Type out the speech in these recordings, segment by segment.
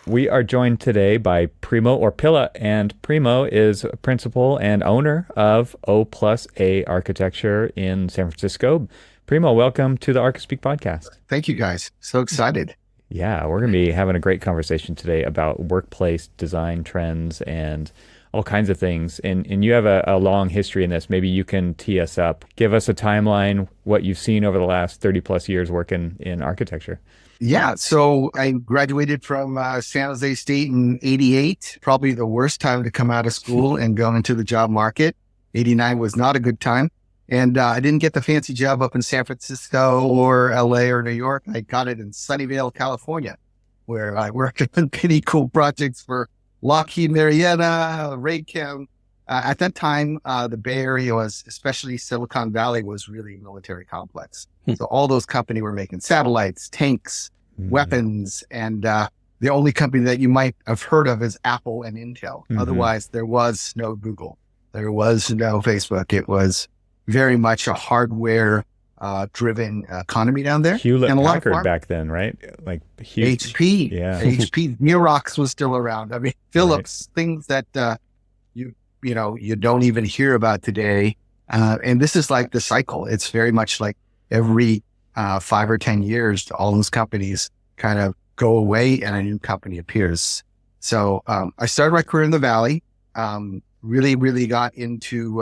We are joined today by Primo Orpilla, and Primo is principal and owner of O+A Architecture in San Francisco. Primo, welcome to the Archispeak podcast. Thank you, guys. So excited. Yeah, we're going to be having a great conversation today about workplace design trends and all kinds of things. And you have a long history in this. Maybe you can tee us up. Give us a timeline, what you've seen over the last 30 plus years working in architecture. Yeah. So I graduated from San Jose State in 88, probably the worst time to come out of school and go into the job market. 89 was not a good time. And I didn't get the fancy job up in San Francisco or LA or New York. I got it in Sunnyvale, California, where I worked on pretty cool projects for Lockheed Marietta, Raychem. At that time, the Bay Area was, especially Silicon Valley, was really military complex. So all those companies were making satellites, tanks, weapons, and the only company that you might have heard of is Apple and Intel. Otherwise, there was no Google. There was no Facebook. It was very much a hardware driven economy down there. Hewlett Packard back then, right? Like HP. Yeah. HP. Xerox was still around. I mean, Philips, right. Things that you don't even hear about today. And this is like the cycle. It's very much like every 5 or 10 years, all those companies kind of go away and a new company appears. So I started my career in the Valley, really got into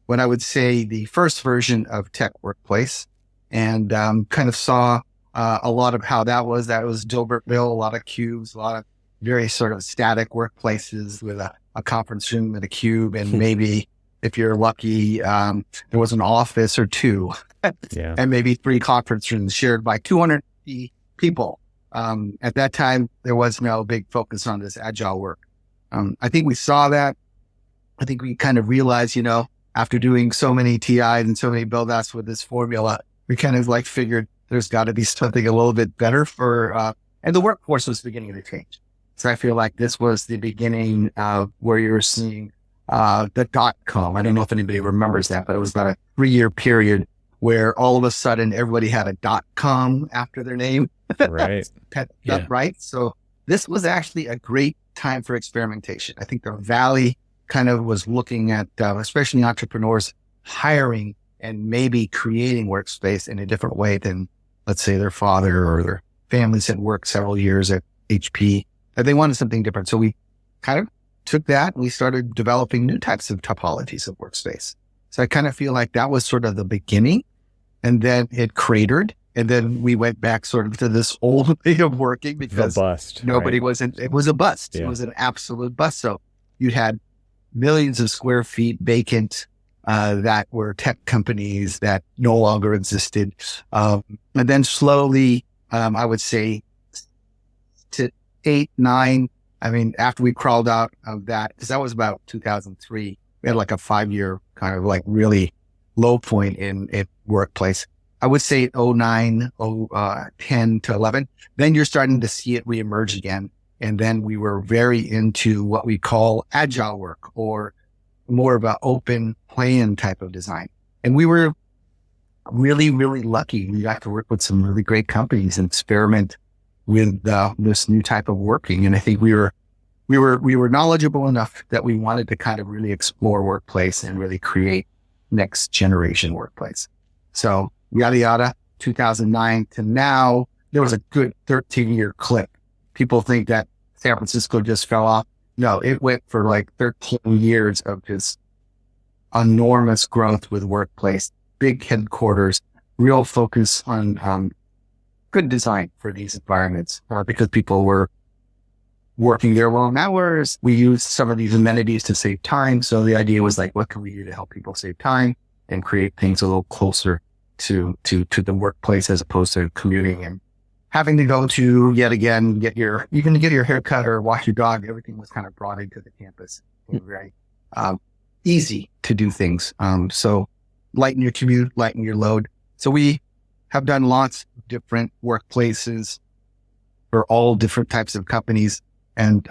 what I would say the first version of tech workplace, and kind of saw a lot of how that was. That was Dilbertville, a lot of cubes, a lot of very sort of static workplaces with a conference room and a cube, and maybe if you're lucky, there was an office or two, and maybe 3 conference rooms shared by 250 people. At that time, there was no big focus on this agile work. I think we saw that. I think we kind of realized, after doing so many TIs and so many build outs with this formula, we kind of like figured there's got to be something a little bit better for, and the workforce was beginning to change. So I feel like this was the beginning of where you were seeing the .com. I don't know if anybody remembers that, but it was about a 3-year period where all of a sudden everybody had a .com after their name. Right. Right. So this was actually a great time for experimentation. I think the Valley kind of was looking at, especially entrepreneurs, hiring and maybe creating workspace in a different way than, let's say, their father or their families had worked several years at HP. They wanted something different. So we kind of took that and we started developing new types of topologies of workspace. So I kind of feel like that was sort of the beginning, and then it cratered. And then we went back sort of to this old way of working because nobody wasn't, it was a bust. Yeah. It was an absolute bust. So you had millions of square feet vacant, that were tech companies that no longer existed. And then slowly, I would say to 8, 9, I mean, after we crawled out of that, because that was about 2003, we had like a 5-year kind of like really low point in workplace. I would say 09, 10 to 11. Then you're starting to see it reemerge again. And then we were very into what we call agile work, or more of an open plan type of design. And we were really lucky. We got to work with some really great companies and experiment with this new type of working. And I think we were knowledgeable enough that we wanted to kind of really explore workplace and really create next generation workplace. So yada, 2009 to now, there was a good 13-year clip. People think that San Francisco just fell off. No, it went for like 13 years of just enormous growth with workplace, big headquarters, real focus on good design for these environments, because people were working their long hours. We used some of these amenities to save time. So the idea was like, what can we do to help people save time and create things a little closer to the workplace, as opposed to commuting and having to go to, yet again, get your hair cut or walk your dog. Everything was kind of brought into the campus. It was very easy to do things. So lighten your commute, lighten your load. So we have done lots of different workplaces for all different types of companies, and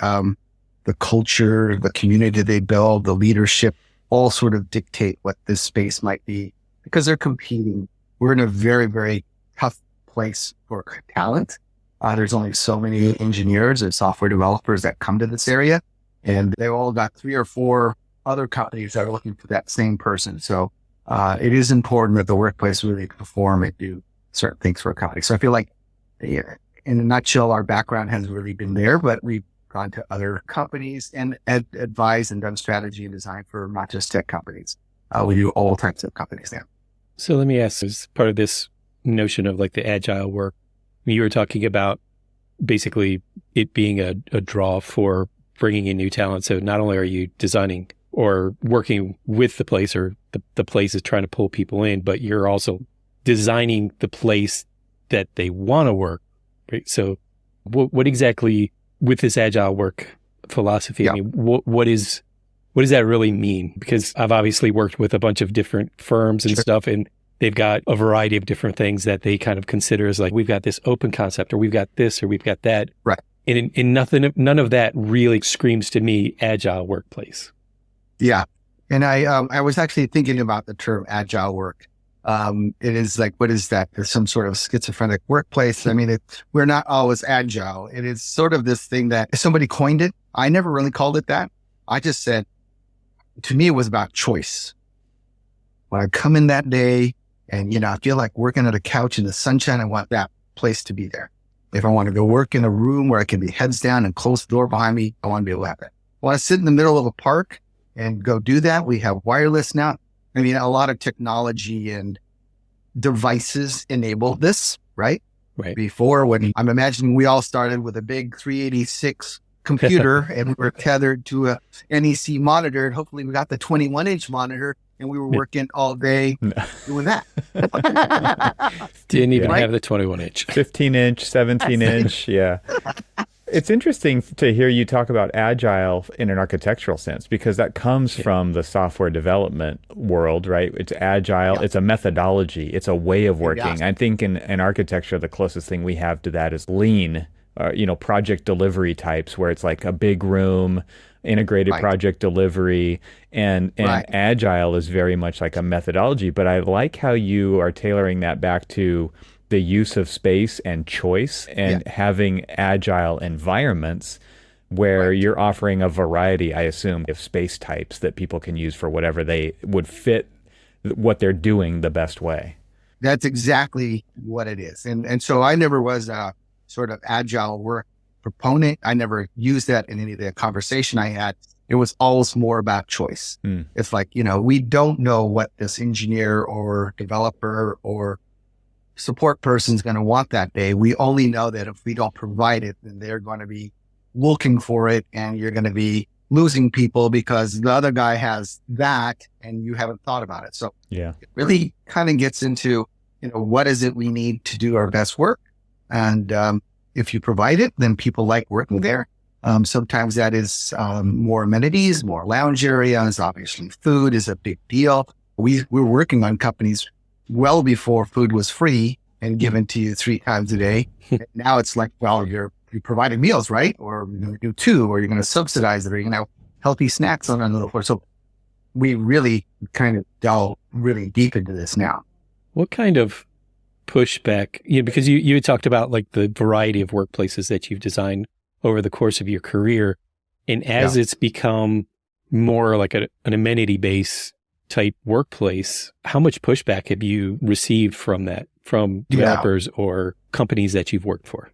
the culture, the community they build, the leadership, all sort of dictate what this space might be, because they're competing. We're in a very, very tough place for talent. There's only so many engineers and software developers that come to this area, and they all got 3 or 4 other companies that are looking for that same person. So it is important that the workplace really perform and do certain things for a company. So I feel like, yeah, in a nutshell, our background has really been there, but we've gone to other companies and advised and done strategy and design for not just tech companies. We do all types of companies now. So let me ask, as part of this notion of like the agile work, you were talking about basically it being a draw for bringing in new talent. So not only are you designing or working with the place, or the place is trying to pull people in, but you're also designing the place that they want to work. Right? So what exactly with this agile work philosophy, I mean, what does that really mean? Because I've obviously worked with a bunch of different firms and stuff, and they've got a variety of different things that they kind of consider as like, we've got this open concept, or we've got this, or we've got that. Right. And none of that really screams to me agile workplace. Yeah. And I was actually thinking about the term agile work. It is like, what is that? There's some sort of schizophrenic workplace. I mean, we're not always agile. It is sort of this thing that somebody coined it. I never really called it that. I just said, to me, it was about choice. When I come in that day and, I feel like working at a couch in the sunshine, I want that place to be there. If I want to go work in a room where I can be heads down and close the door behind me, I want to be able to have that. I want to sit in the middle of a park and go do that. We have wireless now. I mean, a lot of technology and devices enable this, right? Right. Before, when I'm imagining we all started with a big 386 computer and we were tethered to a NEC monitor, and hopefully we got the 21-inch monitor and we were working all day doing that. Didn't even have the 21-inch. 15-inch, 17-inch, yeah. It's interesting to hear you talk about agile in an architectural sense, because that comes from the software development world, right? It's agile. It's a methodology. It's a way of working. I think in architecture, the closest thing we have to that is lean, project delivery types, where it's like a big room, integrated project delivery, and agile is very much like a methodology. But I like how you are tailoring that back to the use of space and choice, and having agile environments where you're offering a variety, I assume, of space types that people can use for whatever they would fit what they're doing the best way. That's exactly what it is. And so I never was a sort of agile work proponent. I never used that in any of the conversation I had. It was always more about choice. It's like, we don't know what this engineer or developer or support person is going to want that day. We only know that if we don't provide it, then they're going to be looking for it, and you're going to be losing people because the other guy has that and you haven't thought about it. So it really kind of gets into, what is it we need to do our best work? And if you provide it, then people like working there. Sometimes that is more amenities, more lounge areas. Obviously, food is a big deal. We're working on companies well before food was free and given to you 3 times a day. Now it's like, well, you're providing meals, right? Or you're going to do 2, or you're going to subsidize it, or you're going to have healthy snacks on another floor. So we really kind of delve really deep into this now. What kind of pushback, because you had talked about like the variety of workplaces that you've designed over the course of your career. And as it's become more like an amenity-based type workplace, how much pushback have you received from that, from developers or companies that you've worked for?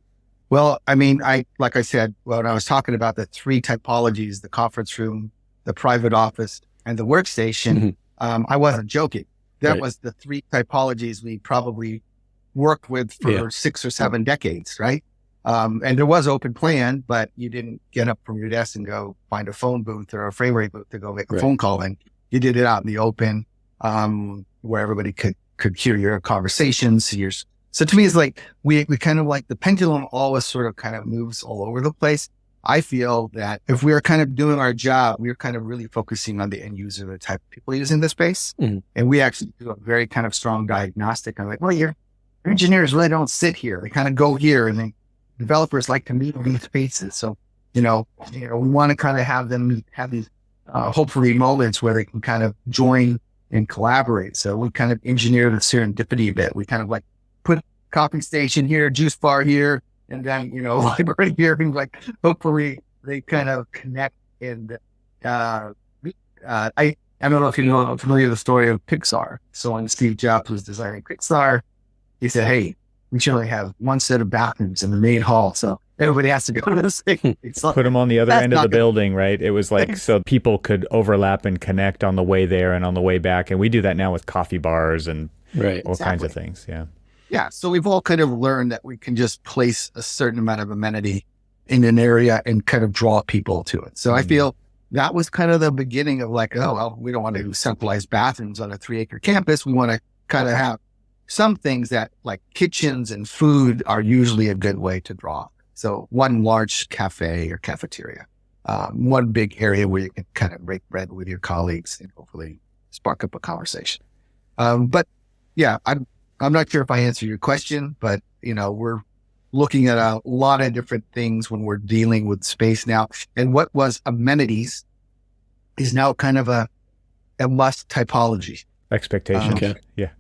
Well, I mean, like I said, when I was talking about the 3 typologies, the conference room, the private office, and the workstation, I wasn't joking. That was the 3 typologies we probably worked with for 6 or 7 decades, right? And there was open plan, but you didn't get up from your desk and go find a phone booth or a frame rate booth to go make a phone call in. You did it out in the open, where everybody could hear your conversations. So to me, it's like, we kind of like the pendulum always sort of kind of moves all over the place. I feel that if we are kind of doing our job, we're kind of really focusing on the end user, the type of people using the space. And we actually do a very kind of strong diagnostic. I'm like, well, your engineers really don't sit here. They kind of go here, and then developers like to meet in these spaces. So, we want to kind of have them have these hopefully moments where they can kind of join and collaborate. So we kind of engineer the serendipity a bit. We kind of like put coffee station here, juice bar here, and then, library hearings, like hopefully they kind of connect. And I don't know if you know, I'm familiar with the story of Pixar. So when Steve Jobs was designing Pixar, he said, "Hey, we should only have one set of bathrooms in the main hall. So everybody has to go to this thing." Put them on the other end of the building, right? It was like so people could overlap and connect on the way there and on the way back. And we do that now with coffee bars and all kinds of things. Yeah. Yeah. So we've all kind of learned that we can just place a certain amount of amenity in an area and kind of draw people to it. So I feel that was kind of the beginning of like, oh, well, we don't want to do centralized bathrooms on a 3-acre campus. We want to kind of have some things that like kitchens and food are usually a good way to draw. So one large cafe or cafeteria, one big area where you can kind of break bread with your colleagues and hopefully spark up a conversation. But yeah, I'm not sure if I answered your question, but we're looking at a lot of different things when we're dealing with space now. And what was amenities is now kind of a must typology. Expectations. Yeah.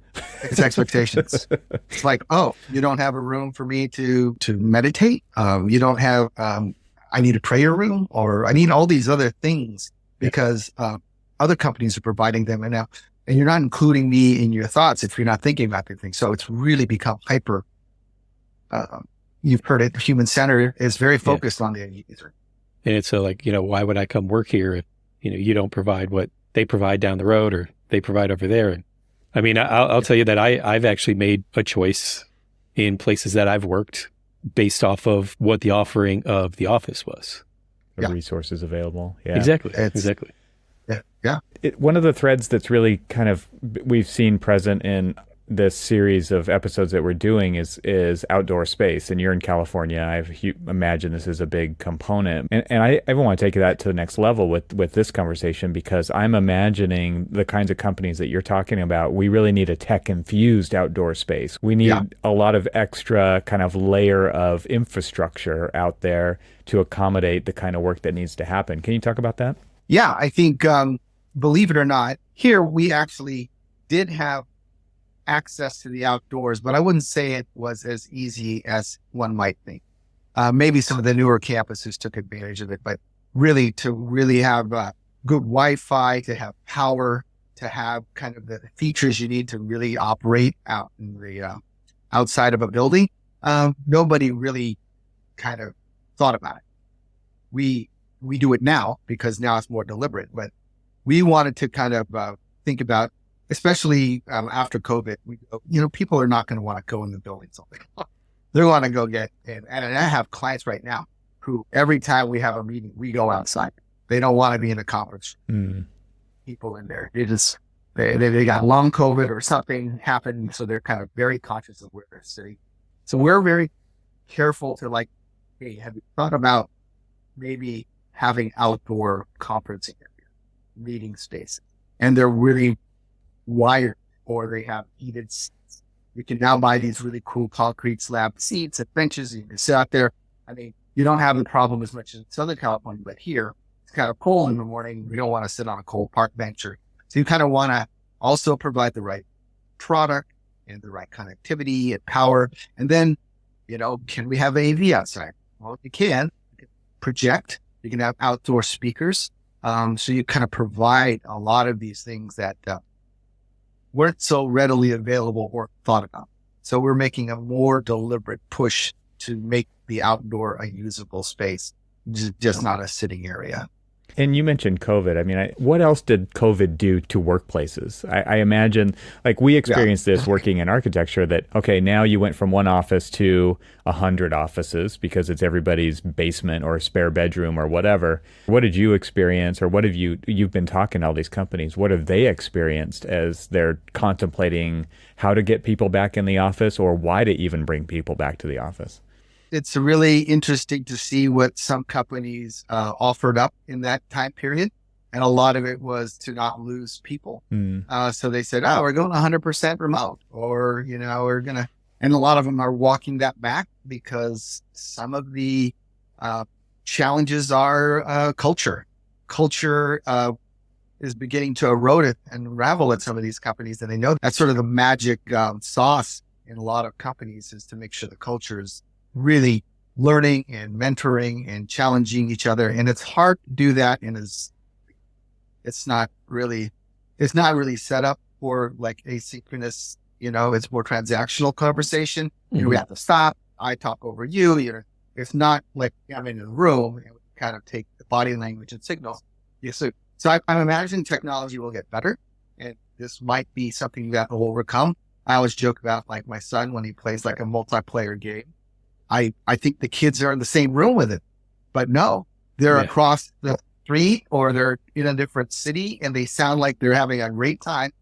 It's expectations. It's like, oh, you don't have a room for me to meditate. You don't have, I need a prayer room, or I need all these other things because other companies are providing them. And you're not including me in your thoughts if you're not thinking about the things. So it's really become hyper. You've heard it. Human centered is very focused on the end user. And it's like, why would I come work here if, you don't provide what they provide down the road or they provide over there? And I mean, I'll tell you that I've actually made a choice in places that I've worked based off of what the offering of the office was. The resources available. Yeah, exactly. Exactly. Yeah. One of the threads that's really kind of we've seen present in this series of episodes that we're doing is outdoor space. And you're in California. I imagine this is a big component. And I want to take that to the next level with this conversation, because I'm imagining the kinds of companies that you're talking about. We really need a tech-infused outdoor space. We need a lot of extra kind of layer of infrastructure out there to accommodate the kind of work that needs to happen. Can you talk about that? Yeah, I think, believe it or not, here we actually did have access to the outdoors, but I wouldn't say it was as easy as one might think. Maybe some of the newer campuses took advantage of it, but really to have good Wi-Fi, to have power, to have kind of the features you need to really operate out in the outside of a building, nobody really kind of thought about it. We do it now because now it's more deliberate, but we wanted to kind of think about, especially after COVID, people are not going to want to go in the buildings all day long. They want to go get in. And I have clients right now who every time we have a meeting, we go outside. They don't want to be in a conference. People in there. They got long COVID or something happened. So they're kind of very conscious of where they're sitting. So we're very careful to like, hey, have you thought about maybe having outdoor conferencing area, meeting spaces? And they're really wired, or they have heated seats. You can now buy these really cool concrete slab seats and benches. And you can sit out there. I mean, you don't have the problem as much as in Southern California, but here it's kind of cold in the morning. We don't want to sit on a cold park bench. So you kind of want to also provide the right product and the right connectivity and power. And then, can we have AV outside? Well, you can project. You can have outdoor speakers. So you kind of provide a lot of these things that weren't so readily available or thought about. So we're making a more deliberate push to make the outdoor a usable space, just not a sitting area. And you mentioned COVID. I mean, what else did COVID do to workplaces? I imagine, like, we experienced this working in architecture that, okay, now you went from one office to 100 offices because it's everybody's basement or spare bedroom or whatever. What did you experience, or what have you've been talking to all these companies, what have they experienced as they're contemplating how to get people back in the office, or why to even bring people back to the office? It's really interesting to see what some companies offered up in that time period. And a lot of it was to not lose people. So they said, we're going 100% remote, or, we're going to, and a lot of them are walking that back because some of the challenges are culture. Culture is beginning to erode it and unravel at some of these companies. And they know that's sort of the magic sauce in a lot of companies, is to make sure the culture is really learning and mentoring and challenging each other. And it's hard to do that. And it's not really set up for like asynchronous, it's more transactional conversation. Mm-hmm. We have to stop. I talk over you. It's not like I'm in the room and we kind of take the body language and signals. Yeah, so I'm imagining technology will get better, and this might be something that will overcome. I always joke about like my son when he plays like a multiplayer game. I think the kids are in the same room with it, but no, they're across the street or they're in a different city and they sound like they're having a great time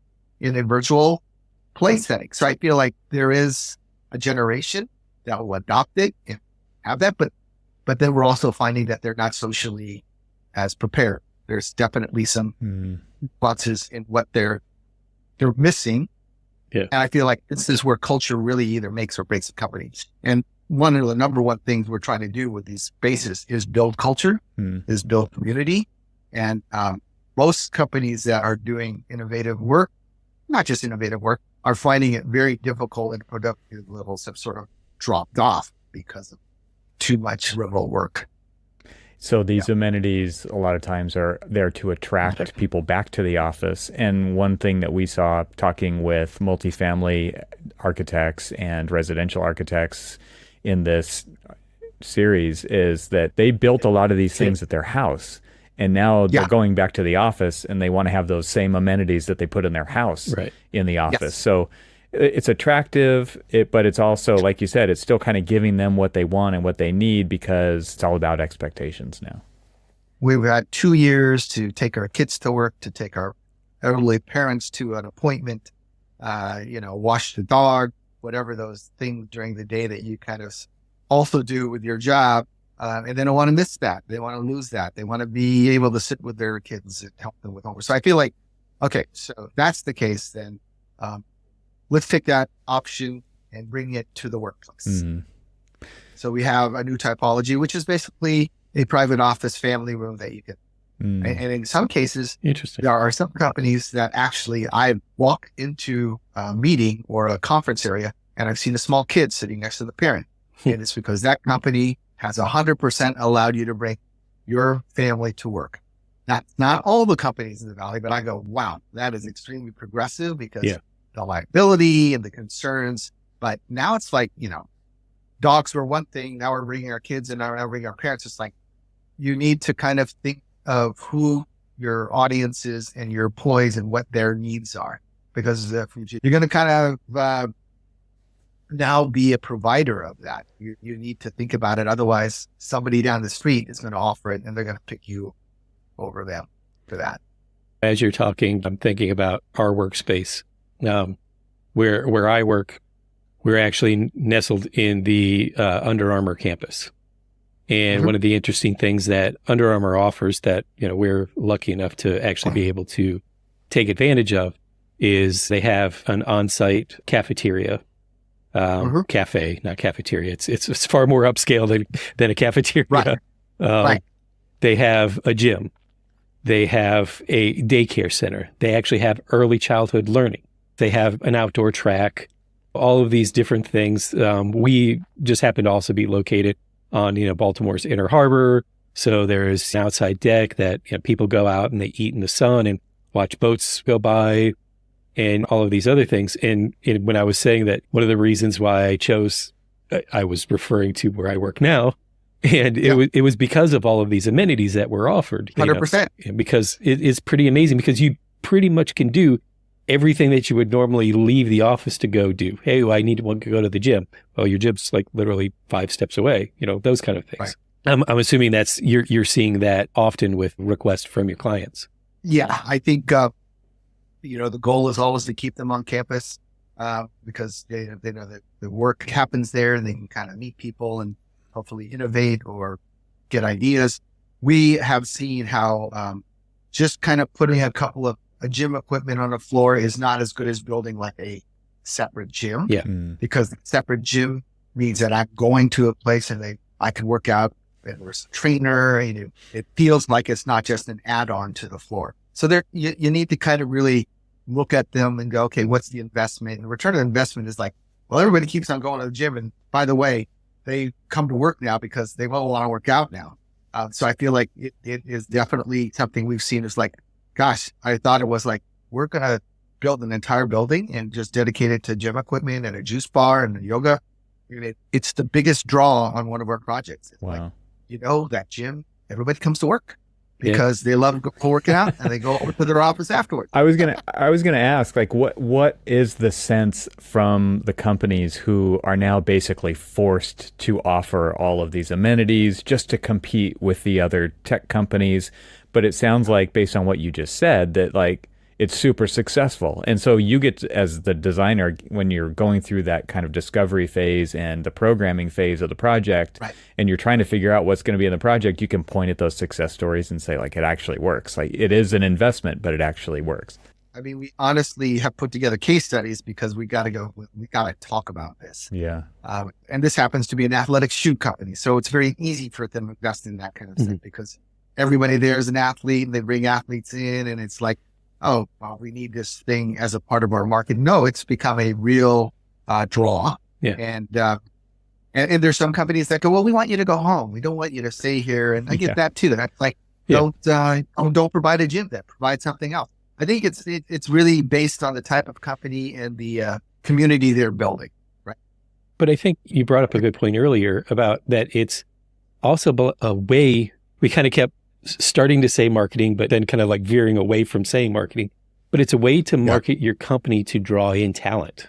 in a virtual play setting. So I feel like there is a generation that will adopt it and have that, but then we're also finding that they're not socially as prepared. There's definitely some nuances in what they're missing. Yeah. And I feel like this is where culture really either makes or breaks a company. And one of the number one things we're trying to do with these spaces is build culture, is build community. And most companies that are doing innovative work, not just innovative work, are finding it very difficult, and productive levels have sort of dropped off because of too much remote work. So these amenities a lot of times are there to attract people back to the office. And one thing that we saw talking with multifamily architects and residential architects in this series is that they built a lot of these things at their house. And now they're going back to the office and they want to have those same amenities that they put in their house in the office. Yes. So it's attractive, but it's also, like you said, it's still kind of giving them what they want and what they need because it's all about expectations now. We've had 2 years to take our kids to work, to take our elderly parents to an appointment, wash the dog, whatever those things during the day that you kind of also do with your job. And they don't want to miss that. They want to lose that. They want to be able to sit with their kids and help them with homework. So I feel like, okay, so if that's the case, then let's take that option and bring it to the workplace. So we have a new typology, which is basically a private office family room that you can, and in some cases, there are some companies that actually I walk into a meeting or a conference area and I've seen a small kid sitting next to the parent. And it's because that company has 100% allowed you to bring your family to work. Not all the companies in the Valley, but I go, wow, that is extremely progressive because the liability and the concerns. But now it's like, dogs were one thing. Now we're bringing our kids and now we're bringing our parents. It's like, you need to kind of think of who your audience is and your employees and what their needs are, because you're going to kind of now be a provider of that. You need to think about it. Otherwise, somebody down the street is going to offer it and they're going to pick you over them for that. As you're talking, I'm thinking about our workspace. Where I work, we're actually nestled in the Under Armour campus. And one of the interesting things that Under Armour offers that, we're lucky enough to actually be able to take advantage of is they have an on-site cafeteria, cafe, not cafeteria. It's far more upscale than a cafeteria. Right. They have a gym. They have a daycare center. They actually have early childhood learning. They have an outdoor track, all of these different things. We just happen to also be located on, Baltimore's Inner Harbor. So there's an outside deck that people go out and they eat in the sun and watch boats go by and all of these other things. And when I was saying that one of the reasons why I chose, I was referring to where I work now. And it was because of all of these amenities that were offered. 100%. Because it's pretty amazing because you pretty much can do everything that you would normally leave the office to go do. Hey, I need to go to the gym. Well, your gym's like literally 5 steps away, those kind of things. Right. I'm assuming that's, you're seeing that often with requests from your clients. Yeah, I think, the goal is always to keep them on campus because they know that the work happens there and they can kind of meet people and hopefully innovate or get ideas. We have seen how just kind of putting a couple of gym equipment on the floor is not as good as building like a separate gym. Yeah. Because the separate gym means that I'm going to a place and I can work out and there's a trainer and it feels like it's not just an add-on to the floor. So you need to kind of really look at them and go, okay, what's the investment? And the return on investment is like, well, everybody keeps on going to the gym. And by the way, they come to work now because they all want to work out now. So I feel like it is definitely something we've seen is like, gosh, I thought it was like, we're going to build an entire building and just dedicate it to gym equipment and a juice bar and yoga. It's the biggest draw on one of our projects. It's Wow. like, that gym, everybody comes to work because they love working out and they go over to their office afterwards. I was gonna ask, like, what is the sense from the companies who are now basically forced to offer all of these amenities just to compete with the other tech companies? But it sounds like, based on what you just said, that like it's super successful. And so you get to, as the designer, when you're going through that kind of discovery phase and the programming phase of the project, Right. and you're trying to figure out what's going to be in the project, you can point at those success stories and say, like, it actually works. Like, it is an investment, but it actually works. I mean, we honestly have put together case studies because we got to talk about this. Yeah. And this happens to be an athletic shoe company. So it's very easy for them to invest in that kind of stuff because everybody there is an athlete and they bring athletes in and it's like, oh, well, we need this thing as a part of our market. No, it's become a real draw. Yeah. And there's some companies that go, well, we want you to go home. We don't want you to stay here. And I get that too. That's like, don't provide a gym then, provide something else. I think it's really based on the type of company and the community they're building. Right. But I think you brought up a good point earlier about that it's also a way we kind of kept starting to say marketing, but then kind of like veering away from saying marketing. But it's a way to market your company to draw in talent.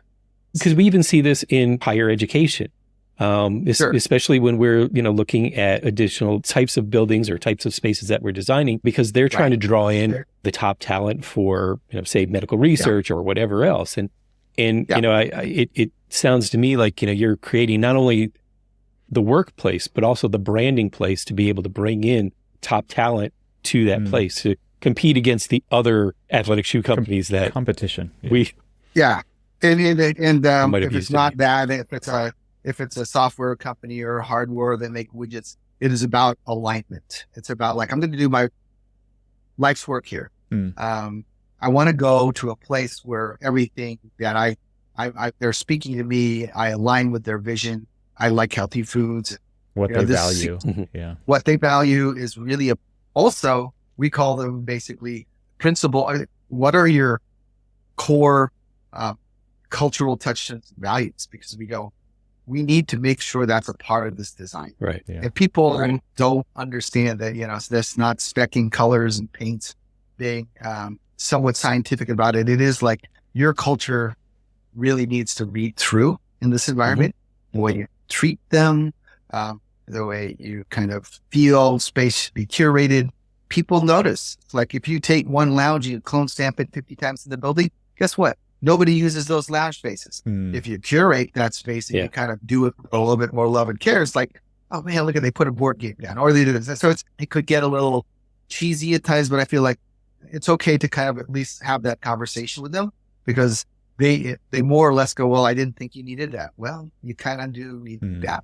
Because we even see this in higher education, especially when we're looking at additional types of buildings or types of spaces that we're designing, because they're trying to draw in the top talent for say medical research or whatever else. And it sounds to me like you're creating not only the workplace but also the branding place to be able to bring in top talent to that place to compete against the other athletic shoe companies that competition. And if it's not that, if it's a software company or hardware that make widgets, it is about alignment. It's about like, I'm going to do my life's work here. I want to go to a place where everything that they're speaking to me, I align with their vision. I like healthy foods. What they value. What they value is really also, we call them basically principle. What are your core cultural touchstones and values? Because we need to make sure that's a part of this design. Right. Yeah. And people don't understand that, that's not specking colors and paints, being somewhat scientific about it. It is like your culture really needs to read through in this environment, the way you treat them, the way you kind of feel space should be curated. People notice. It's like if you take one lounge, you clone stamp it 50 times in the building, guess what? Nobody uses those lounge spaces. If you curate that space and you kind of do it with a little bit more love and care, it's like, oh man, look at, they put a board game down or they do this. So it could get a little cheesy at times, but I feel like it's okay to kind of at least have that conversation with them because they more or less go, well, I didn't think you needed that. Well, you kind of do need that.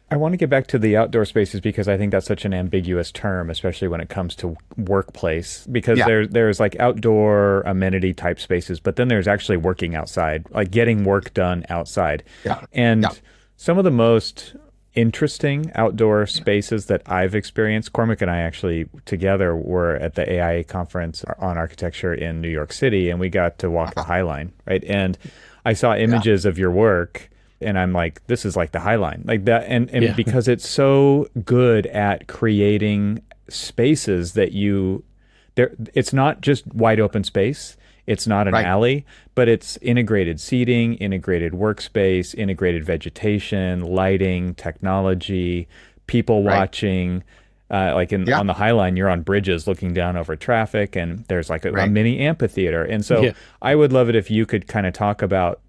I want to get back to the outdoor spaces because I think that's such an ambiguous term, especially when it comes to workplace, because there's like outdoor amenity type spaces, but then there's actually working outside, like getting work done outside. Some of the most interesting outdoor spaces that I've experienced, Cormac and I actually together were at the AIA conference on architecture in New York City, and we got to walk the High Line, right? And I saw images of your work, and I'm like, this is like the High Line, like that. And because it's so good at creating spaces that it's not just wide open space. It's not an alley, but it's integrated seating, integrated workspace, integrated vegetation, lighting, technology, people watching. On the High Line, you're on bridges looking down over traffic, and there's like a mini amphitheater. And so I would love it if you could kind of talk about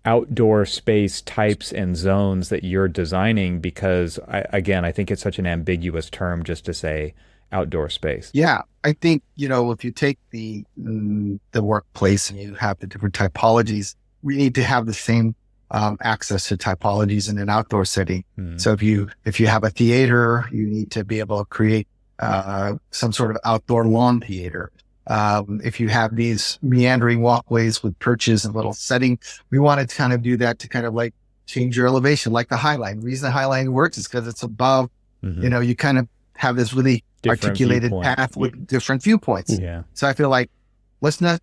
outdoor space types and zones that you're designing, because I think it's such an ambiguous term just to say outdoor space. Yeah, I think, if you take the workplace and you have the different typologies, we need to have the same access to typologies in an outdoor setting. So if you have a theater, you need to be able to create some sort of outdoor lawn theater. If you have these meandering walkways with perches and little setting, we want to kind of do that to kind of like change your elevation, like the highline. The reason the highline works is because it's above, you kind of have this really Different articulated viewpoint. path with different viewpoints. Yeah. So I feel like let's not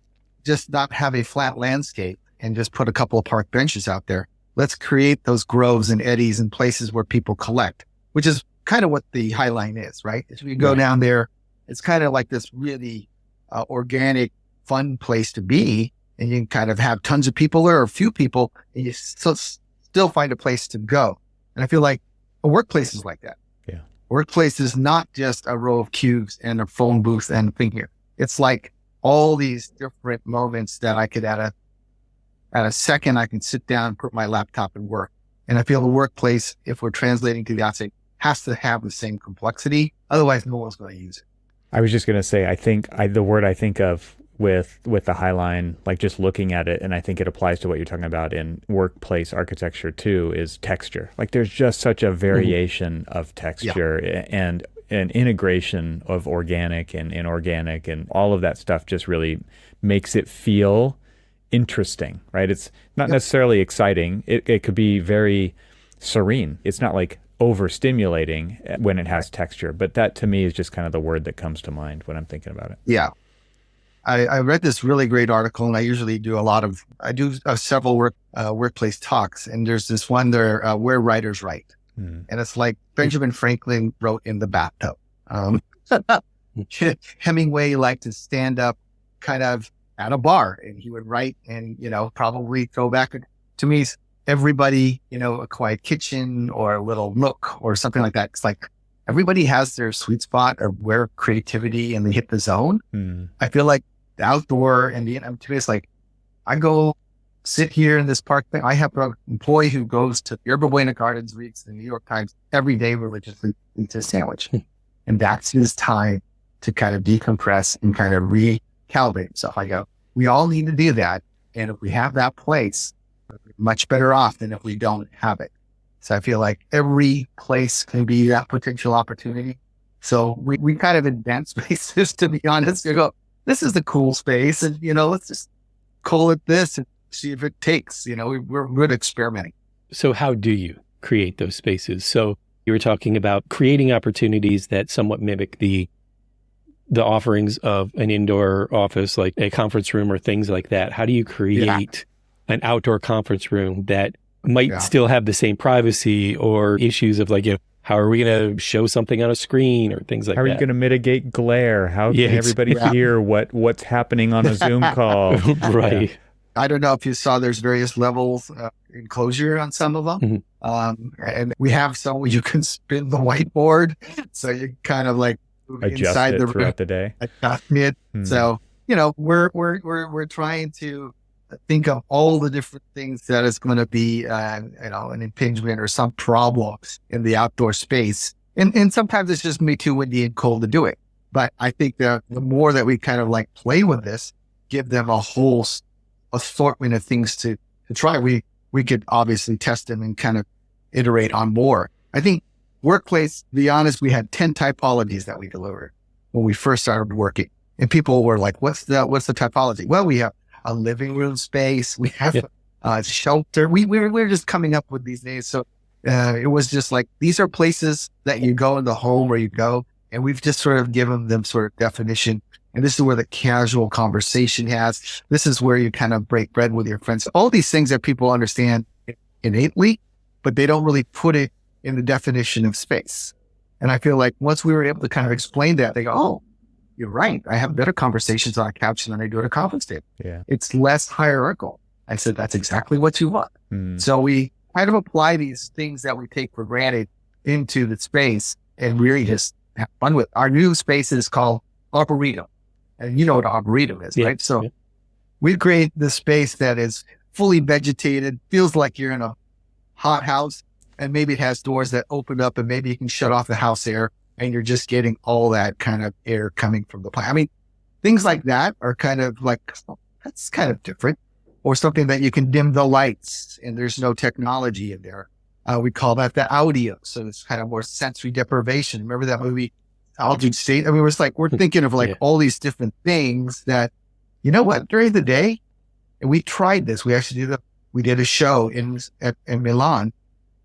have a flat landscape and just put a couple of park benches out there. Let's create those groves and eddies and places where people collect, which is kind of what the highline is, right? If you go down there, it's kind of like this really organic, fun place to be. And you can kind of have tons of people or a few people, and you still find a place to go. And I feel like a workplace is like that. Yeah. Workplace is not just a row of cubes and a phone booth and a thing here. It's like all these different moments that I could at a second, I can sit down, put my laptop and work. And I feel the workplace, if we're translating to the outside, has to have the same complexity. Otherwise, no one's going to use it. I was just going to say, I think the word I think of with the Highline, like just looking at it, and I think it applies to what you're talking about in workplace architecture too, is texture. Like there's just such a variation of texture and an integration of organic and inorganic, and all of that stuff just really makes it feel interesting, right? It's not necessarily exciting. It could be very serene. It's not like overstimulating when it has texture, but that to me is just kind of the word that comes to mind when I'm thinking about it. Yeah. I read this really great article, and I usually do several workplace talks, and there's this one there, where writers write. And it's like Benjamin Franklin wrote in the bathtub. Hemingway liked to stand up kind of at a bar, and he would write and, probably throw back. To me, everybody, a quiet kitchen or a little nook or something like that. It's like everybody has their sweet spot of where creativity and they hit the zone. I feel like the outdoor and the to me, it's like I go sit here in this park thing. I have an employee who goes to Yerba Buena Gardens, reads the New York Times every day religiously, eats a sandwich. And that's his time to kind of decompress and kind of recalibrate himself. I go, we all need to do that. And if we have that place, we're much better off than if we don't have it. So I feel like every place can be that potential opportunity. So we kind of invent spaces, to be honest. You go, this is the cool space, and let's just call it this and see if it takes. We're good at experimenting. So how do you create those spaces? So you were talking about creating opportunities that somewhat mimic the offerings of an indoor office, like a conference room or things like that. How do you create an outdoor conference room that might still have the same privacy or issues of like, how are we going to show something on a screen or things like that? How are you going to mitigate glare? How can everybody hear what's happening on a Zoom call? Right. I don't know if you saw there's various levels enclosure on some of them. And we have some where you can spin the whiteboard. So you kind of like adjust inside it the throughout the day. Adjust it. So, we're trying to think of all the different things that is going to be, an impingement or some problems in the outdoor space. And sometimes it's just me too windy and cold to do it. But I think the more that we kind of like play with this, give them a whole assortment of things to try, we could obviously test them and kind of iterate on more. I think workplace, to be honest, we had 10 typologies that we delivered when we first started working. And people were like, what's the typology? Well, we have a living room space. We have a shelter. We're just coming up with these names. So it was just like, these are places that you go in the home where you go. And we've just sort of given them sort of definition. And this is where the casual conversation has. This is where you kind of break bread with your friends. All these things that people understand innately, but they don't really put it in the definition of space. And I feel like once we were able to kind of explain that, they go, oh, you're right. I have better conversations on a couch than I do at a conference table. Yeah. It's less hierarchical. I said, that's exactly what you want. So we kind of apply these things that we take for granted into the space and really just have fun with. Our new space is called Arboretum. And you know what Arboretum is, right? So we create this space that is fully vegetated, feels like you're in a hot house, and maybe it has doors that open up and maybe you can shut off the house air and you're just getting all that kind of air coming from the plant. I mean, things like that are kind of like, oh, that's kind of different. Or something that you can dim the lights and there's no technology in there. We call that the audio. So it's kind of more sensory deprivation. Remember that movie, Altered State? I mean, it's like, we're thinking of like all these different things that, you know what, during the day, and we tried this. We actually did we did a show in Milan,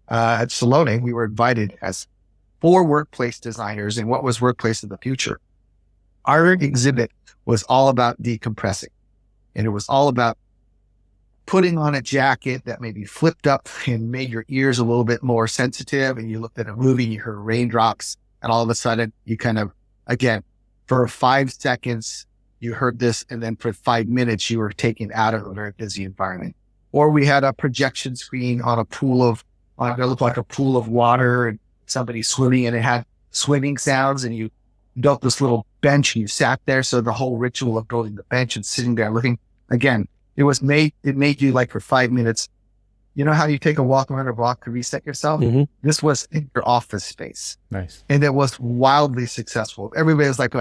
at Salone. We were invited as 4 workplace designers in what was Workplace of the Future. Our exhibit was all about decompressing, and it was all about putting on a jacket that maybe flipped up and made your ears a little bit more sensitive. And you looked at a movie, you heard raindrops, and all of a sudden you kind of, again, for 5 seconds, you heard this. And then for 5 minutes, you were taken out of a very busy environment. Or we had a projection screen on it looked like a pool of water and somebody swimming, and it had swimming sounds, and you built this little bench and you sat there. So the whole ritual of building the bench and sitting there looking, again, it made you, like, for 5 minutes, you know how you take a walk around a block to reset yourself? Mm-hmm. This was in your office space. Nice. And it was wildly successful. Everybody was like,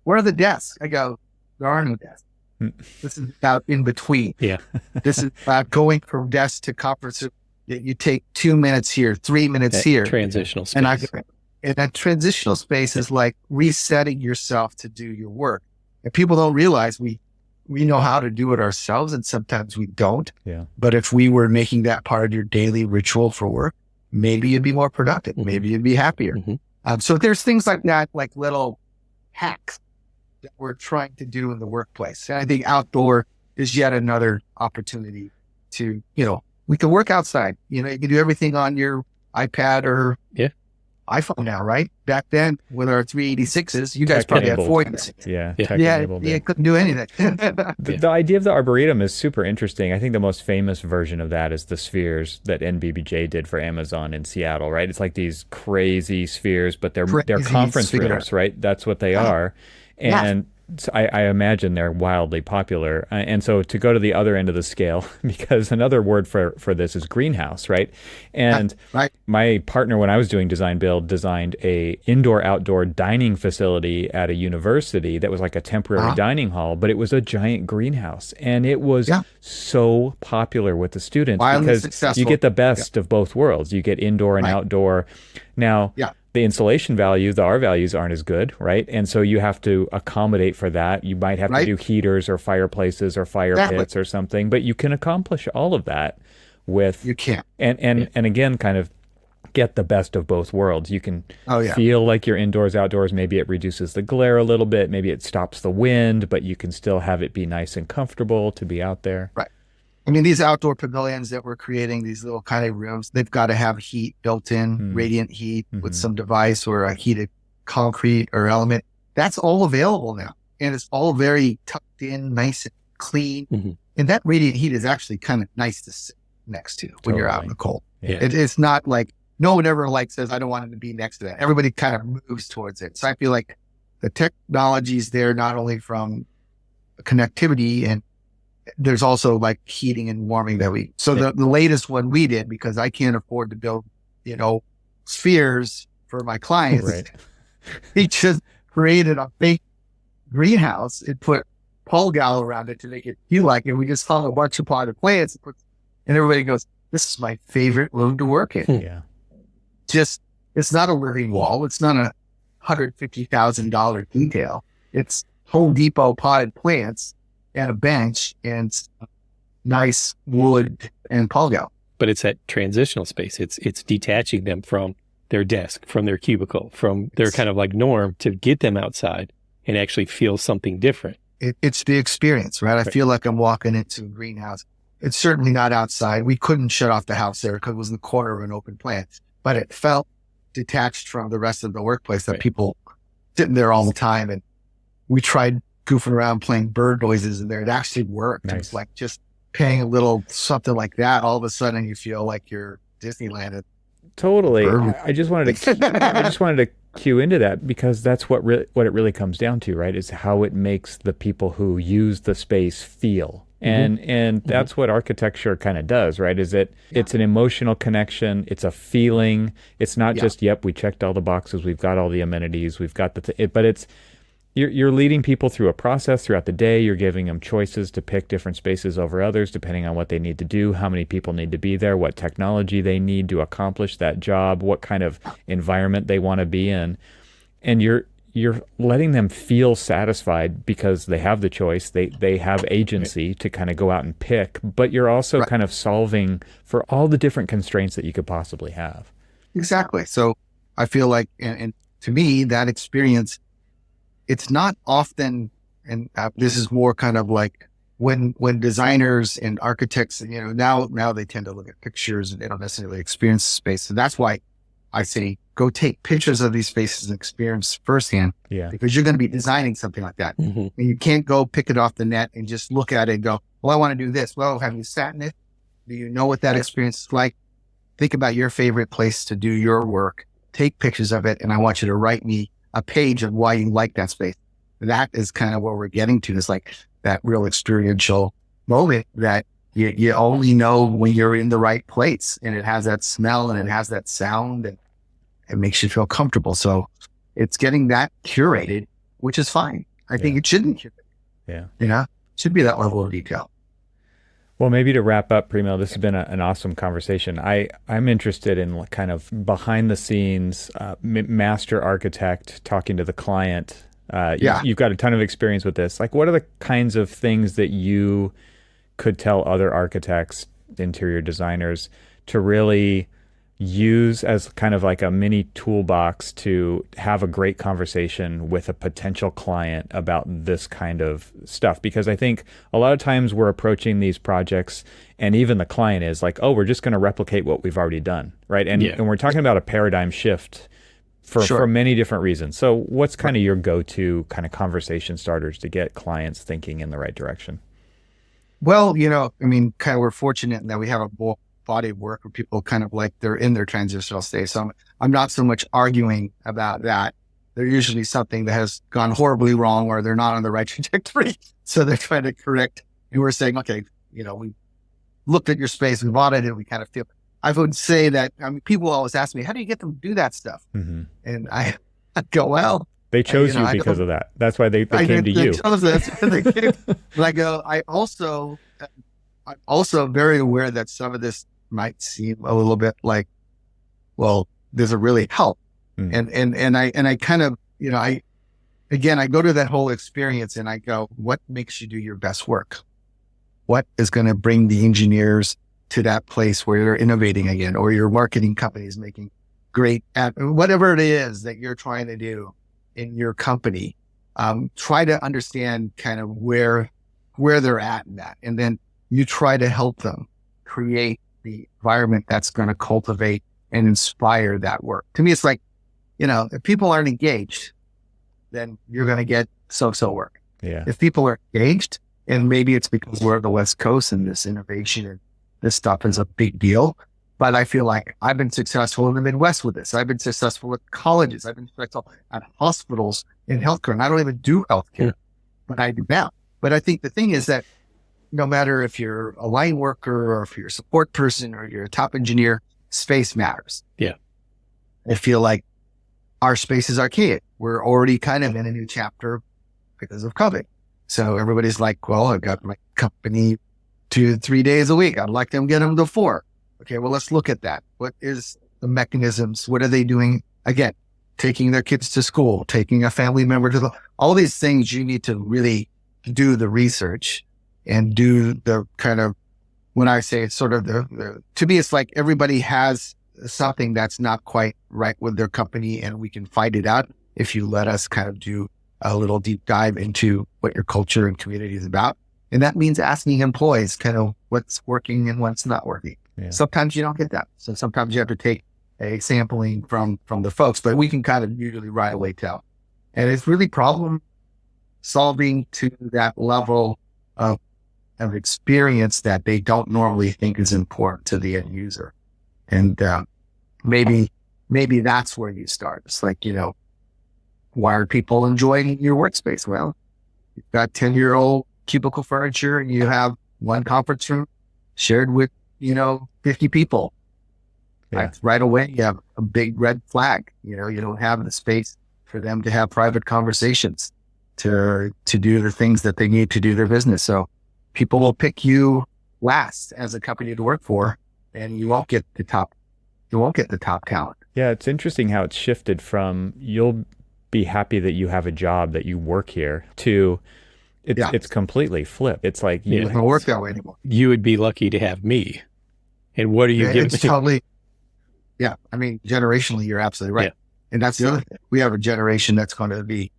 where are the desks? I go, there are no desks. This is about in between. Yeah. This is about going from desk to conference. You take 2 minutes here, 3 minutes that here. Transitional space. And that transitional space is like resetting yourself to do your work. And people don't realize we know how to do it ourselves, and sometimes we don't. Yeah. But if we were making that part of your daily ritual for work, maybe you'd be more productive. Mm-hmm. Maybe you'd be happier. Mm-hmm. So there's things like that, like little hacks that we're trying to do in the workplace. And I think outdoor is yet another opportunity to, we can work outside. You can do everything on your iPad or iPhone now, right? Back then with our 386s, you guys probably had 486. Yeah, couldn't do anything. The idea of the Arboretum is super interesting. I think the most famous version of that is the spheres that NBBJ did for Amazon in Seattle, right? It's like these crazy spheres, but they're conference rooms, right? That's what they are. And I imagine they're wildly popular. And so to go to the other end of the scale, because another word for this is greenhouse, right? And my partner, when I was doing design build, designed a indoor-outdoor dining facility at a university that was like a temporary dining hall, but it was a giant greenhouse. And it was so popular with the students because you get the best of both worlds. You get indoor and outdoor. Now, the insulation value, the R values aren't as good, right? And so you have to accommodate for that. You might have to do heaters or fireplaces or fire pits or something, but you can accomplish all of that with... You can. And again, kind of get the best of both worlds. You can feel like you're indoors, outdoors. Maybe it reduces the glare a little bit. Maybe it stops the wind, but you can still have it be nice and comfortable to be out there. Right. I mean, these outdoor pavilions that we're creating, these little kind of rooms, they've got to have heat built in, radiant heat with some device or a heated concrete or element. That's all available now. And it's all very tucked in, nice and clean. Mm-hmm. And that radiant heat is actually kind of nice to sit next to when you're out in the cold. Yeah. It's not like, no one ever says, I don't want it to be next to that. Everybody kind of moves towards it. So I feel like the technology is there not only from connectivity, and there's also like heating and warming the latest one we did, because I can't afford to build, spheres for my clients. Right. He just created a fake greenhouse and put polygal around it to make it feel like it. We just hung a bunch of potted plants and everybody goes, this is my favorite room to work in. Yeah. It's not a living wall. It's not a $150,000 detail. It's Home Depot potted plants and a bench and nice wood and polygal. But it's that transitional space. It's detaching them from their desk, from their cubicle, from their kind of like norm to get them outside and actually feel something different. It's the experience, right? I feel like I'm walking into a greenhouse. It's certainly not outside. We couldn't shut off the house there because it was in the corner of an open plant, but it felt detached from the rest of the workplace that people sitting there all the time. And we tried goofing around playing bird noises in there. It actually worked. Nice. It was like just paying a little something like that. All of a sudden you feel like you're Disneyland. Totally. I just wanted to cue into that, because that's what it really comes down to, right? Is how it makes the people who use the space feel. And that's what architecture kind of does, right? It's an emotional connection. It's a feeling. It's not just, we checked all the boxes. We've got all the amenities. We've got but it's, you're leading people through a process throughout the day. You're giving them choices to pick different spaces over others, depending on what they need to do, how many people need to be there, what technology they need to accomplish that job, what kind of environment they want to be in. And you're letting them feel satisfied because they have the choice. They have agency to kind of go out and pick, but you're also kind of solving for all the different constraints that you could possibly have. Exactly. So I feel like, and to me, that experience, it's not often, and this is more kind of like when designers and architects, now they tend to look at pictures and they don't necessarily experience space. So that's why I say, go take pictures of these spaces and experience firsthand, because you're going to be designing something like that. Mm-hmm. And you can't go pick it off the net and just look at it and go, well, I want to do this. Well, have you sat in it? Do you know what that experience is like? Think about your favorite place to do your work, take pictures of it. And I want you to write me a page of why you like that space. That is kind of what we're getting to, is like that real experiential moment that you only know when you're in the right place, and it has that smell and it has that sound and it makes you feel comfortable. So it's getting that curated, which is fine. I think it shouldn't. Should be that level of detail. Well, maybe to wrap up, Primo, this has been an awesome conversation. I'm interested in kind of behind the scenes, master architect talking to the client. You've got a ton of experience with this. Like, what are the kinds of things that you could tell other architects, interior designers, to really use as kind of like a mini toolbox to have a great conversation with a potential client about this kind of stuff? Because I think a lot of times we're approaching these projects and even the client is like, oh, we're just going to replicate what we've already done, right? And we're talking about a paradigm shift for many different reasons. So what's kind of your go-to kind of conversation starters to get clients thinking in the right direction? Well, kind of we're fortunate in that we have a body of work where people kind of like they're in their transitional state. So I'm not so much arguing about that. They're usually something that has gone horribly wrong or they're not on the right trajectory. So they're trying to correct. And we're saying, okay, we looked at your space, we audited it, we kind of feel. I would say that, people always ask me, how do you get them to do that stuff? Mm-hmm. And I go, well, they chose you because of that. That's why they came to you. But I go, I'm also very aware that some of this might seem a little bit like, well, does it really help? Mm. And I kind of, I go to that whole experience and I go, what makes you do your best work? What is going to bring the engineers to that place where you're innovating again, or your marketing company is making great at whatever it is that you're trying to do in your company? Try to understand kind of where they're at in that. And then you try to help them create the environment that's going to cultivate and inspire that work. To me, it's like, if people aren't engaged, then you're going to get so-so work. Yeah. If people are engaged, and maybe it's because we're on the West Coast and this innovation and this stuff is a big deal, but I feel like I've been successful in the Midwest with this. I've been successful at colleges. I've been successful at hospitals in healthcare. And I don't even do healthcare, but I do now. But I think the thing is that no matter if you're a line worker or if you're a support person or you're a top engineer, space matters. Yeah. I feel like our space is archaic. We're already kind of in a new chapter because of COVID. So everybody's like, well, I've got my company 2 to 3 days a week. I'd like them to get them to 4. Okay, well, let's look at that. What is the mechanisms? What are they doing? Again, taking their kids to school, taking a family member to all these things. You need to really do the research and do the kind of, when I say it's sort of to me, it's like everybody has something that's not quite right with their company, and we can fight it out if you let us kind of do a little deep dive into what your culture and community is about. And that means asking employees kind of what's working and what's not working. Yeah. Sometimes you don't get that. So sometimes you have to take a sampling from the folks, but we can kind of usually right away tell. And it's really problem solving to that level of experience that they don't normally think is important to the end user. And maybe that's where you start. It's like, why are people enjoying your workspace? Well, you've got 10-year-old cubicle furniture and you have one conference room shared with, 50 people. Yeah. Right away, you have a big red flag. You don't have the space for them to have private conversations, to do the things that they need to do their business. So people will pick you last as a company to work for, and you won't get the top talent. Yeah, it's interesting how it's shifted from you'll be happy that you have a job, that you work here, to it's completely flipped. It's like it doesn't work that way anymore. You would be lucky to have me. And what are you giving me? Totally. Yeah. I mean, generationally, you're absolutely right. Yeah. And that's the other thing. We have a generation that's going to be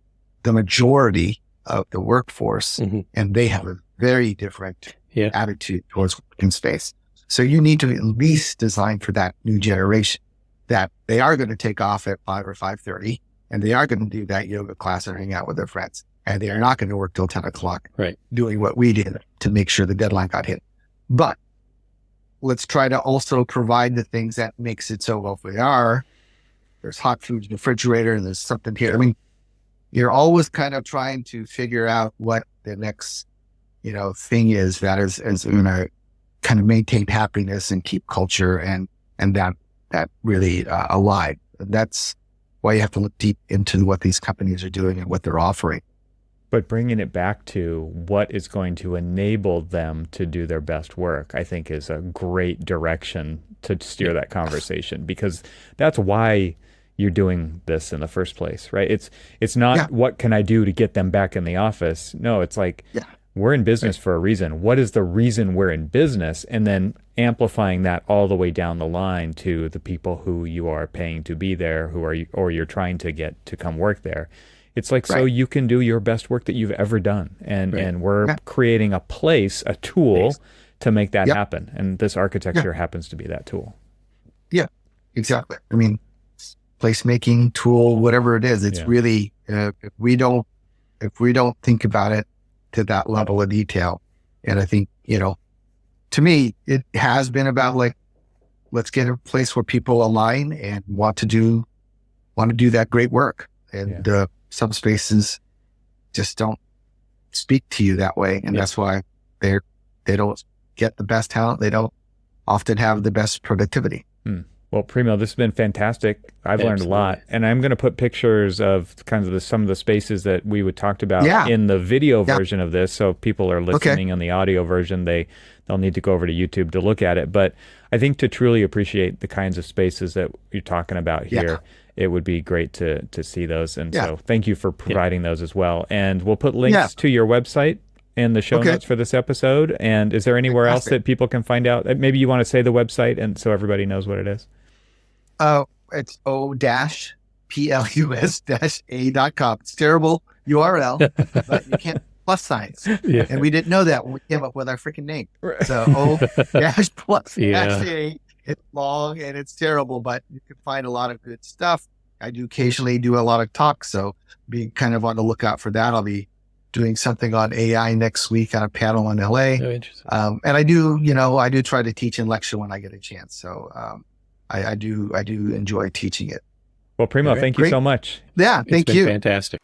the majority of the workforce, and they have a very different attitude towards working space. So you need to at least design for that new generation, that they are going to take off at 5 or 5:30, and they are going to do that yoga class and hang out with their friends. And they are not going to work till 10 o'clock doing what we did to make sure the deadline got hit. But let's try to also provide the things that makes it so, well, if we are, there's hot food in the refrigerator and there's something here. I mean, you're always kind of trying to figure out what the next, thing is that is going to kind of maintain happiness and keep culture and that really alive. And that's why you have to look deep into what these companies are doing and what they're offering. But bringing it back to what is going to enable them to do their best work, I think is a great direction to steer that conversation, because that's why you're doing this in the first place, right? It's not what can I do to get them back in the office? No, it's like we're in business for a reason. What is the reason we're in business? And then amplifying that all the way down the line to the people who you are paying to be there, or you're trying to get to come work there. It's like, so you can do your best work that you've ever done. And we're creating a place, a tool to make that happen. And this architecture happens to be that tool. Yeah, exactly. I mean, placemaking tool, whatever it is, it's really, if we don't think about it to that level of detail. And I think, to me, it has been about like, let's get a place where people align and want to do that great work. And some spaces just don't speak to you that way. And that's why they don't get the best talent. They don't often have the best productivity. Well, Primo, this has been fantastic. I've learned a lot, and I'm going to put pictures of kind of some of the spaces that we would talked about in the video version of this. So if people are listening on the audio version, they'll need to go over to YouTube to look at it. But I think to truly appreciate the kinds of spaces that you're talking about here, it would be great to see those. And so thank you for providing those as well. And we'll put links to your website in the show notes for this episode. And is there anywhere else that people can find out? Maybe you want to say the website and so everybody knows what it is. It's O-plus-A.com. It's terrible URL, but you can't plus signs. And we didn't know that when we came up with our freaking name. So O-plus-A. It's long and it's terrible, but you can find a lot of good stuff. I do occasionally do a lot of talks, so be kind of on the lookout for that. I'll be doing something on AI next week on a panel in LA. Oh, interesting. And I do try to teach and lecture when I get a chance. So I do enjoy teaching it. Well, Primo, thank you so much. Yeah, thank you. Fantastic.